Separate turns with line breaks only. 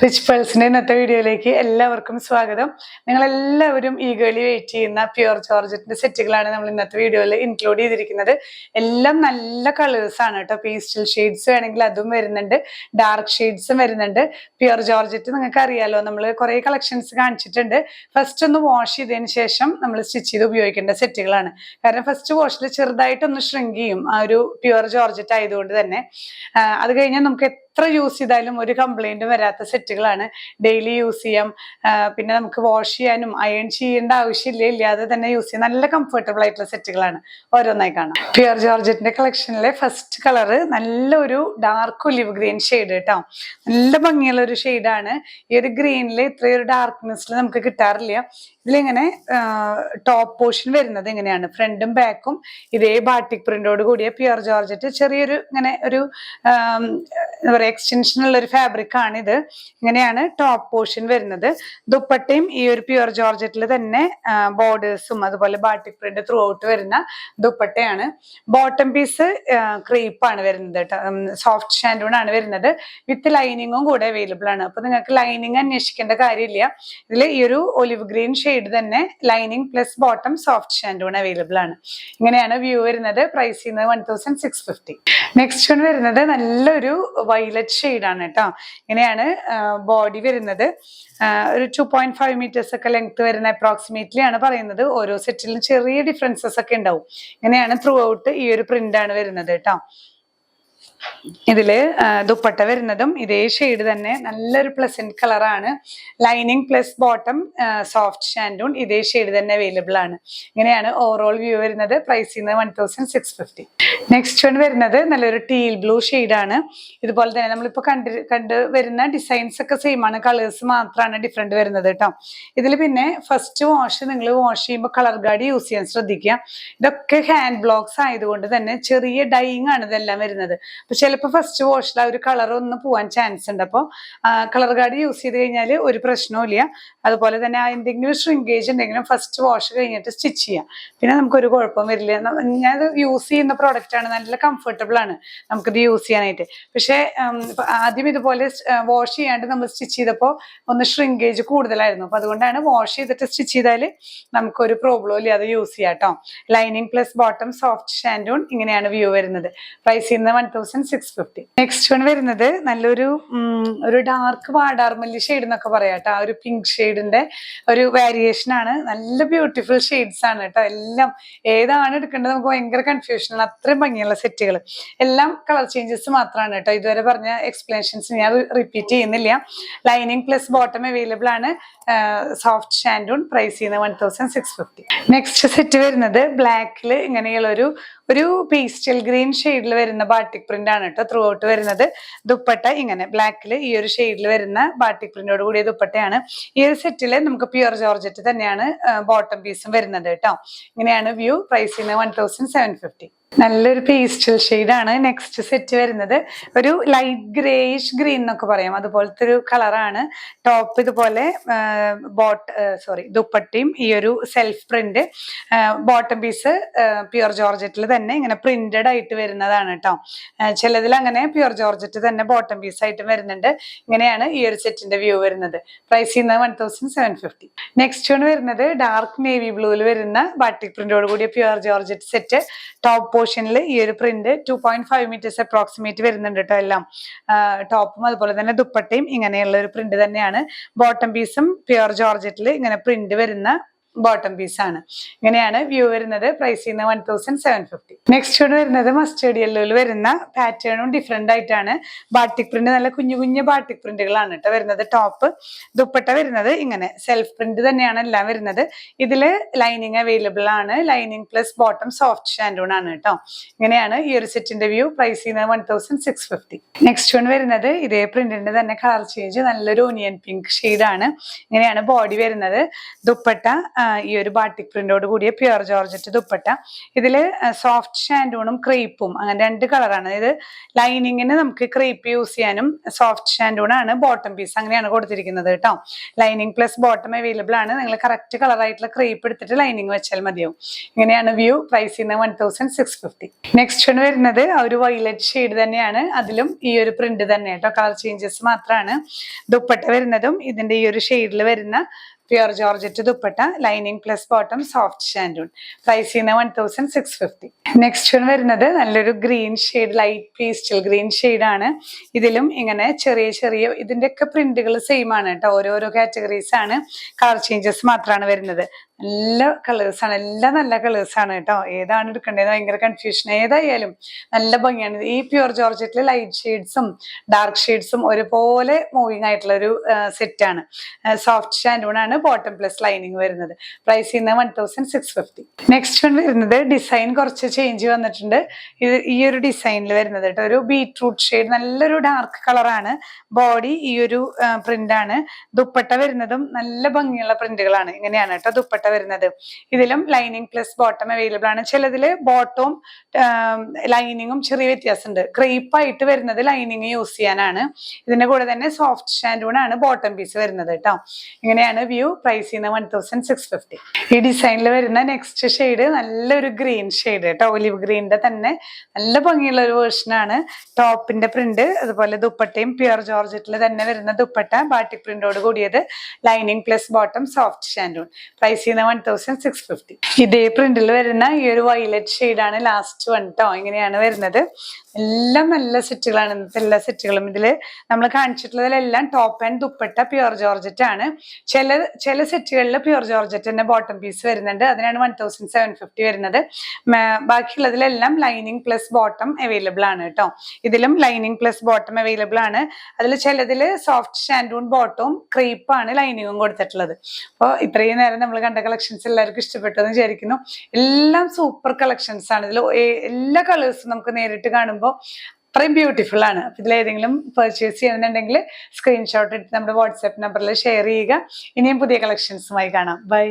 Rich പേഴ്സിന്റെ ഇന്നത്തെ വീഡിയോയിലേക്ക് എല്ലാവർക്കും സ്വാഗതം. നിങ്ങൾ എല്ലാവരും ഈഗർലി വെയിറ്റ് ചെയ്യുന്ന പ്യുർ ജോർജറ്റിന്റെ സെറ്റുകളാണ് നമ്മൾ ഇന്നത്തെ വീഡിയോയിൽ ഇൻക്ലൂഡ് ചെയ്തിരിക്കുന്നത്. എല്ലാം നല്ല കളേഴ്സ് ആണ് കേട്ടോ. പേസ്റ്റൽ ഷെയ്ഡ്സ് വേണമെങ്കിൽ അതും വരുന്നുണ്ട്, ഡാർക്ക് ഷെയ്ഡ്സും വരുന്നുണ്ട്. പ്യുർ ജോർജറ്റ് നിങ്ങൾക്ക് അറിയാലോ, നമ്മൾ കുറെ കളക്ഷൻസ് കാണിച്ചിട്ടുണ്ട്. ഫസ്റ്റ് ഒന്ന് വാഷ് ചെയ്തതിന് ശേഷം നമ്മൾ സ്റ്റിച്ച് ചെയ്ത് ഉപയോഗിക്കേണ്ട സെറ്റുകളാണ്. കാരണം ഫസ്റ്റ് വാഷിൽ ചെറുതായിട്ടൊന്ന് ഷ്രിങ്ക് ചെയ്യും ആ ഒരു പ്യുർ ജോർജറ്റ് ആയതുകൊണ്ട് തന്നെ. അത് കഴിഞ്ഞാൽ നമുക്ക് എത്ര യൂസ് ചെയ്താലും ഒരു കംപ്ലൈന്റും വരാത്ത സെറ്റുകളാണ്. ഡെയിലി യൂസ് ചെയ്യാം. പിന്നെ നമുക്ക് വാഷ് ചെയ്യാനും അയൺ ചെയ്യേണ്ട ആവശ്യമില്ല, ഇല്ലാതെ തന്നെ യൂസ് ചെയ്യാം. നല്ല കംഫർട്ടബിൾ ആയിട്ടുള്ള സെറ്റുകളാണ്. ഓരോന്നായി കാണാം. പ്യുർ ജോർജറ്റിന്റെ കളക്ഷനിലെ ഫസ്റ്റ് കളറ് നല്ലൊരു ഡാർക്ക് ഒലിവ് ഗ്രീൻ ഷെയ്ഡ് കേട്ടോ. നല്ല ഭംഗിയുള്ള ഒരു ഷെയ്ഡാണ്. ഈ ഒരു ഗ്രീനിൽ ഇത്രയൊരു ഡാർക്ക്നെസ്സിൽ നമുക്ക് കിട്ടാറില്ല. ഇതിലിങ്ങനെ ടോപ്പ് പോർഷൻ വരുന്നത് ഇങ്ങനെയാണ്. ഫ്രണ്ടും ബാക്കും ഇതേ ബാട്ടിക് പ്രിന്റോട് കൂടിയ പ്യുർ ജോർജറ്റ് ചെറിയൊരു ഇങ്ങനെ ഒരു എന്താ പറയുക എക്സ്റ്റൻഷൻ ഉള്ള ഒരു ഫാബ്രിക് ആണ് ഇത്. ഇങ്ങനെയാണ് ടോപ്പ് പോർഷൻ വരുന്നത്. ദുപ്പട്ടയും ഈ ഒരു പ്യുർ ജോർജറ്റിൽ തന്നെ ബോർഡേഴ്സും അതുപോലെ ബാട്ടിക് പ്രിന്റ് ത്രൂ ഔട്ട് വരുന്ന ദുപ്പട്ടയാണ്. ബോട്ടം പീസ് ക്രീപ്പാണ് വരുന്നത് കേട്ടോ. സോഫ്റ്റ് ഷാൻഡൂൺ ആണ് വരുന്നത്. വിത്ത് ലൈനിങ്ങും കൂടെ അവൈലബിൾ ആണ്. അപ്പൊ നിങ്ങൾക്ക് ലൈനിങ് അന്വേഷിക്കേണ്ട കാര്യമില്ല. ഇതിൽ ഈ ഒരു ഒലിവ് ഗ്രീൻ ഷെയ്ഡ് തന്നെ lining plus bottom soft shantoon available ആണ്. ഇങ്ങനെയാണ് വ്യൂ വരുന്നത്. പ്രൈസ് ചെയ്യുന്നത് 1650. നെക്സ്റ്റ് വൺ വരുന്നത് നല്ലൊരു വയലറ്റ് ഷെയ്ഡാണ് കേട്ടോ. ഇങ്ങനെയാണ് ബോഡി വരുന്നത്. ഒരു 2.5 meters ഒക്കെ ലെങ്ത് വരുന്ന അപ്രോക്സിമേറ്റ്ലി ആണ് പറയുന്നത്. ഓരോ സെറ്റിലും ചെറിയ ഡിഫറൻസസ് ഒക്കെ ഉണ്ടാവും. ഇങ്ങനെയാണ് ത്രൂ ഔട്ട് ഈ ഒരു പ്രിന്റ് ആണ് വരുന്നത് കേട്ടോ. ഇതില് ദുപ്പട്ട വരുന്നതും ഇതേ ഷെയ്ഡ് തന്നെ നല്ലൊരു പ്ലസന്റ് കളറാണ്. Lining plus bottom soft shantoon ഇതേ ഷെയ്ഡ് തന്നെ അവൈലബിൾ ആണ്. ഇങ്ങനെയാണ് ഓവറോൾ വ്യൂ വരുന്നത്. പ്രൈസ് ചെയ്യുന്നത് 1650. നെക്സ്റ്റ് വൺ വരുന്നത് നല്ലൊരു ടീൽ ബ്ലൂ ഷെയ്ഡാണ്. ഇതുപോലെ തന്നെ നമ്മളിപ്പോ കണ്ട് വരുന്ന ഡിസൈൻസ് ഒക്കെ സെയിം ആണ്, കളേഴ്സ് മാത്രമാണ് ഡിഫറെന്റ് വരുന്നത് കേട്ടോ. ഇതിൽ പിന്നെ ഫസ്റ്റ് വാഷ് നിങ്ങൾ വാഷ് ചെയ്യുമ്പോൾ കളർ ഗാർഡ് യൂസ് ചെയ്യാൻ ശ്രദ്ധിക്കുക. ഇതൊക്കെ ഹാൻഡ് ബ്ലോക്സ് ആയതുകൊണ്ട് തന്നെ ചെറിയ ഡൈയിങ് ആണ് ഇതെല്ലാം വരുന്നത്. അപ്പൊ ചിലപ്പോൾ ഫസ്റ്റ് വാഷിൽ ആ ഒരു കളർ ഒന്ന് പോവാൻ ചാൻസ് ഉണ്ട്. അപ്പോൾ കളർ ഗാർഡ് യൂസ് ചെയ്ത് കഴിഞ്ഞാൽ ഒരു പ്രശ്നവും ഇല്ല. അതുപോലെ തന്നെ എന്തെങ്കിലും ഷ്രിങ്കേജ് ഉണ്ടെങ്കിലും ഫസ്റ്റ് വാഷ് കഴിഞ്ഞിട്ട് സ്റ്റിച്ച് ചെയ്യാം. പിന്നെ നമുക്കൊരു കുഴപ്പം വരില്ല. ഞാനത് യൂസ് ചെയ്യുന്ന പ്രോഡക്റ്റ് ആണ്, നല്ല കംഫർട്ടബിൾ ആണ് നമുക്കിത് യൂസ് ചെയ്യാനായിട്ട്. പക്ഷെ ആദ്യം ഇതുപോലെ വാഷ് ചെയ്യാണ്ട് നമ്മൾ സ്റ്റിച്ച് ചെയ്തപ്പോൾ ഒന്ന് ഷ്രിങ്കേജ് കൂടുതലായിരുന്നു. അപ്പൊ അതുകൊണ്ടാണ് വാഷ് ചെയ്തിട്ട് സ്റ്റിച്ച് ചെയ്താൽ നമുക്കൊരു പ്രോബ്ലം ഇല്ല, അത് യൂസ് ചെയ്യാം കേട്ടോ. Lining plus bottom soft shantoon ഇങ്ങനെയാണ് വ്യൂ വരുന്നത്. പ്രൈസ് ചെയ്യുന്നത് 1650. നെക്സ്റ്റ് വൺ വരുന്നത് നല്ലൊരു ഡാർക്ക് വാടാർമല്ലി ഷെയ്ഡ് എന്നൊക്കെ പറയാം കേട്ടോ. ആ ഒരു പിങ്ക് ഷെയ്ഡിന്റെ ഒരു വേരിയേഷൻ ആണ്. നല്ല ബ്യൂട്ടിഫുൾ ഷെയ്ഡ്സ് ആണ് കേട്ടോ. എല്ലാം ഏതാണ് എടുക്കേണ്ടത് നമുക്ക് ഭയങ്കര കൺഫ്യൂഷനാണ്. അത്രയും ഭംഗിയുള്ള സെറ്റുകൾ. എല്ലാം കളർ ചേഞ്ചസ് മാത്രമാണ് കേട്ടോ. ഇതുവരെ പറഞ്ഞ എക്സ്പ്ലനേഷൻസ് ഞാൻ റിപ്പീറ്റ് ചെയ്യുന്നില്ല. ലൈനിങ് പ്ലസ് ബോട്ടം അവൈലബിൾ ആണ്. Soft shantoon. പ്രൈസ് ചെയ്യുന്നത് 1650. നെക്സ്റ്റ് സെറ്റ് വരുന്നത് ബ്ലാക്കിൽ ഇങ്ങനെയുള്ള ഒരു പേസ്റ്റൽ ഗ്രീൻ ഷെയ്ഡിൽ വരുന്ന ബാട്ടിക് പ്രിന്റ് ആണ് കേട്ടോ. ത്രൂ ഔട്ട് വരുന്നത്. ദുപ്പട്ട ഇങ്ങനെ ബ്ലാക്കിൽ ഈ ഒരു ഷെയ്ഡിൽ വരുന്ന ബാട്ടിക് പ്രിന്റോട് കൂടിയ ദുപ്പട്ടയാണ്. ഈ ഒരു സെറ്റില് നമുക്ക് പ്യുർ ജോർജറ്റ് തന്നെയാണ് ബോട്ടം പീസും വരുന്നത് കേട്ടോ. ഇങ്ങനെയാണ് വ്യൂ. പ്രൈസ് ചെയ്യുന്നത് 1750. നല്ലൊരു പേസ്റ്റൽ ഷെയ്ഡാണ് നെക്സ്റ്റ് സെറ്റ് വരുന്നത്. ഒരു ലൈറ്റ് ഗ്രേയിഷ് ഗ്രീൻ എന്നൊക്കെ പറയാം, അതുപോലത്തെ ഒരു കളറാണ്. ടോപ്പ് ഇതുപോലെ ദുപ്പട്ടയും ഈ ഒരു self print. Bottom piece pure ജോർജറ്റിൽ തന്നെ ഇങ്ങനെ പ്രിന്റഡ് ആയിട്ട് വരുന്നതാണ് കേട്ടോ. ചിലതിൽ അങ്ങനെ പ്യുർ ജോർജറ്റ് തന്നെ ബോട്ടം പീസ് ആയിട്ട് വരുന്നുണ്ട്. ഇങ്ങനെയാണ് ഈ ഒരു സെറ്റിന്റെ വ്യൂ വരുന്നത്. പ്രൈസ് ചെയ്യുന്നത് 1750. നെക്സ്റ്റ് വൺ വരുന്നത് ഡാർക്ക് നേവി ബ്ലൂവിൽ വരുന്ന ബാട്ടിക് പ്രിന്റോട് കൂടിയ പ്യുർ ജോർജറ്റ് സെറ്റ്. ടോപ്പ് പോർഷനിൽ ഈ ഒരു പ്രിന്റ് 2.5 meters അപ്രോക്സിമേറ്റ് വരുന്നുണ്ട് കേട്ടോ. എല്ലാം ടോപ്പും അതുപോലെ തന്നെ ദുപ്പട്ടയും ഇങ്ങനെയുള്ള ഒരു പ്രിന്റ് തന്നെയാണ്. ബോട്ടം പീസും പ്യുർ ജോർജറ്റിൽ ഇങ്ങനെ പ്രിന്റ് വരുന്ന ബോട്ടം പീസ് ആണ്. ഇങ്ങനെയാണ് വ്യൂ വരുന്നത്. പ്രൈസ് ചെയ്യുന്നത് 1750. നെക്സ്റ്റ് വരുന്നത് മസ്റ്റേർഡ് യെല്ലോയിൽ വരുന്ന പാറ്റേണും ഡിഫറെന്റ് ആയിട്ടാണ്. ബാട്ടിക് പ്രിന്റ് നല്ല കുഞ്ഞു കുഞ്ഞു ബാട്ടിക് പ്രിന്റുകളാണ് കേട്ടോ വരുന്നത്. ടോപ്പ് ദുപ്പട്ട വരുന്നത് ഇങ്ങനെ സെൽഫ് പ്രിന്റ് തന്നെയാണ് എല്ലാം വരുന്നത്. ഇതില് ലൈനിങ് അവൈലബിൾ ആണ്. Lining plus bottom soft shantoon ആണ് കേട്ടോ. ഇങ്ങനെയാണ് ഈ ഒരു സെറ്റിന്റെ വ്യൂ. പ്രൈസ് ചെയ്യുന്നത് 1650. നെക്സ്റ്റ് വൺ വരുന്നത് ഇതേ പ്രിന്റിന്റെ തന്നെ കളർ ചേഞ്ച് നല്ലൊരു ഓനിയൻ പിങ്ക് ഷെയ്ഡാണ്. ഇങ്ങനെയാണ് ബോഡി വരുന്നത്. ദുപ്പട്ട ഈ ഒരു ബാട്ടിക് പ്രിന്റോട് കൂടിയ പ്യുർ ജോർജറ്റ് ദുപ്പട്ട. ഇതില് സോഫ്റ്റ് ഷാൻഡൂണും ക്രേപ്പും അങ്ങനെ 2 കളറാണ്. അതായത് ലൈനിങ്ങിന് നമുക്ക് ക്രേപ്പ് യൂസ് ചെയ്യാനും സോഫ്റ്റ് ഷാൻഡൂണാണ് ബോട്ടം പീസ്, അങ്ങനെയാണ് കൊടുത്തിരിക്കുന്നത് കേട്ടോ. ലൈനിങ് പ്ലസ് ബോട്ടം അവൈലബിൾ ആണ്. നിങ്ങൾ കറക്റ്റ് കളർ ആയിട്ടുള്ള ക്രേപ്പ് എടുത്തിട്ട് ലൈനിങ് വെച്ചാൽ മതിയാവും. ഇങ്ങനെയാണ് വ്യൂ. പ്രൈസ് ചെയ്യുന്നത് 1650. നെക്സ്റ്റ് വൺ വരുന്നത് ഒരു വയലറ്റ് ഷെയ്ഡ് തന്നെയാണ്. അതിലും ഈ ഒരു പ്രിന്റ് തന്നെ കേട്ടോ, കളർ ചേഞ്ചസ് മാത്രമാണ്. ദുപ്പട്ട വരുന്നതും ഇതിന്റെ ഈ ഒരു ഷെയ്ഡിൽ വരുന്ന pure georgette dupatta, lining plus bottom, soft shantoon. Price ചെയ്യുന്നത് 1650. നെക്സ്റ്റ് വൺ വരുന്നത് നല്ലൊരു green shade, light pastel green ഷെയ്ഡാണ്. ഇതിലും ഇങ്ങനെ ചെറിയ ചെറിയ ഇതിന്റെയൊക്കെ പ്രിന്റുകൾ സെയിം ആണ് കേട്ടോ. ഓരോരോ കാറ്റഗറീസ് ആണ്, കളർ ചേഞ്ചസ് മാത്രമാണ് വരുന്നത്. നല്ല കളേഴ്സ് ആണ്, എല്ലാം നല്ല കളേഴ്സ് ആണ് കേട്ടോ. ഏതാണ് എടുക്കേണ്ടത് ഭയങ്കര കൺഫ്യൂഷൻ. ഏതായാലും നല്ല ഭംഗിയാണ്. ഈ പ്യുർ ജോർജറ്റിൽ ലൈറ്റ് ഷെയ്ഡ്സും ഡാർക്ക് ഷെയ്ഡ്സും ഒരുപോലെ മൂവിങ് ആയിട്ടുള്ള ഒരു സെറ്റാണ്. സോഫ്റ്റ് ഷാൻഡൂൺ ആണ്, ബോട്ടം പ്ലസ് ലൈനിങ് വരുന്നത്. പ്രൈസ് ചെയ്യുന്നത് 1650. നെക്സ്റ്റ് വൺ വരുന്നത് ഡിസൈൻ കുറച്ച് ചേഞ്ച് വന്നിട്ടുണ്ട്. ഈ ഒരു ഡിസൈനിൽ വരുന്നത് കേട്ടോ ഒരു ബീറ്റ്റൂട്ട് ഷെയ്ഡ്, നല്ലൊരു ഡാർക്ക് കളറാണ്. ബോഡി ഈ ഒരു പ്രിന്റ് ആണ്. ദുപ്പട്ട വരുന്നതും നല്ല ഭംഗിയുള്ള പ്രിന്റുകളാണ്. ഇങ്ങനെയാണ് കേട്ടോ ദുപ്പട്ട വരുന്നത്. ഇതിലും ലൈനിങ് പ്ലസ് ബോട്ടം അവൈലബിൾ ആണ്. ചിലതില് ബോട്ടവും ലൈനിങ്ങും ചെറിയ വ്യത്യാസമുണ്ട്. ക്രേപ്പ് ആയിട്ട് വരുന്നത് ലൈനിങ് യൂസ് ചെയ്യാനാണ്. ഇതിന്റെ കൂടെ തന്നെ സോഫ്റ്റ് ഷാൻഡൂൺ ആണ് ബോട്ടം പീസ് വരുന്നത് കേട്ടോ. ഇങ്ങനെയാണ് വ്യൂ. പ്രൈസ് ചെയ്യുന്നത് 1650. ഈ ഡിസൈനിൽ വരുന്ന നെക്സ്റ്റ് ഷെയ്ഡ് നല്ലൊരു ഗ്രീൻ ഷെയ്ഡ് കേട്ടോ, ഒലിവ് ഗ്രീനിന്റെ തന്നെ നല്ല ഭംഗിയുള്ള ഒരു വേർഷൻ ആണ്. ടോപ്പിന്റെ പ്രിന്റ്, അതുപോലെ ദുപ്പട്ടയും പ്യുർ ജോർജറ്റിൽ തന്നെ വരുന്ന ദുപ്പട്ട, ബാട്ടിക് പ്രിന്റോട് കൂടിയത്, lining plus bottom, soft shantoon. Price ചെയ്യുന്നത് 1650. ഇതേ പ്രിന്റിൽ വരുന്ന ഈ ഒരു വയലറ്റ് ഷെയ്ഡാണ് ലാസ്റ്റ് വൺ കേട്ടോ. ഇങ്ങനെയാണ് വരുന്നത്. എല്ലാം നല്ല സെറ്റുകളാണ് ഇന്നത്തെ എല്ലാ സെറ്റുകളും. ഇതില് നമ്മൾ കാണിച്ചിട്ടുള്ളതിലെല്ലാം top and dupatta pure georgette ആണ്. ചില സെറ്റുകളിൽ പ്യുർ ജോർജറ്റ് തന്നെ ബോട്ടം പീസ് വരുന്നുണ്ട്, അതിനാണ് 1750 വരുന്നത്. ബാക്കിയുള്ളതിലെല്ലാം ലൈനിങ് പ്ലസ് ബോട്ടം അവൈലബിൾ ആണ് കേട്ടോ. ഇതിലും ലൈനിങ് പ്ലസ് ബോട്ടം അവൈലബിൾ ആണ്. അതിൽ ചിലതില് സോഫ്റ്റ് ഷാൻഡൂൺ ബോട്ടവും ക്രീപ്പാണ് ലൈനിങ്ങും കൊടുത്തിട്ടുള്ളത്. അപ്പോൾ ഇത്രയും നേരം നമ്മൾ കണ്ട കളക്ഷൻസ് എല്ലാവർക്കും ഇഷ്ടപ്പെട്ടു എന്ന് വിചാരിക്കുന്നു. എല്ലാം സൂപ്പർ കളക്ഷൻസ് ആണ്. ഇതിൽ എല്ലാ കളേഴ്സും നമുക്ക് നേരിട്ട് കാണുമ്പോൾ അത്രയും ബ്യൂട്ടിഫുൾ ആണ്. അപ്പൊ ഇതിലേതെങ്കിലും പർച്ചേസ് ചെയ്യുന്നുണ്ടെങ്കിൽ സ്ക്രീൻഷോട്ട് എടുത്ത് നമ്മുടെ വാട്സാപ്പ് നമ്പറിൽ ഷെയർ ചെയ്യുക. ഇനിയും പുതിയ കളക്ഷൻസുമായി കാണാം. ബൈ.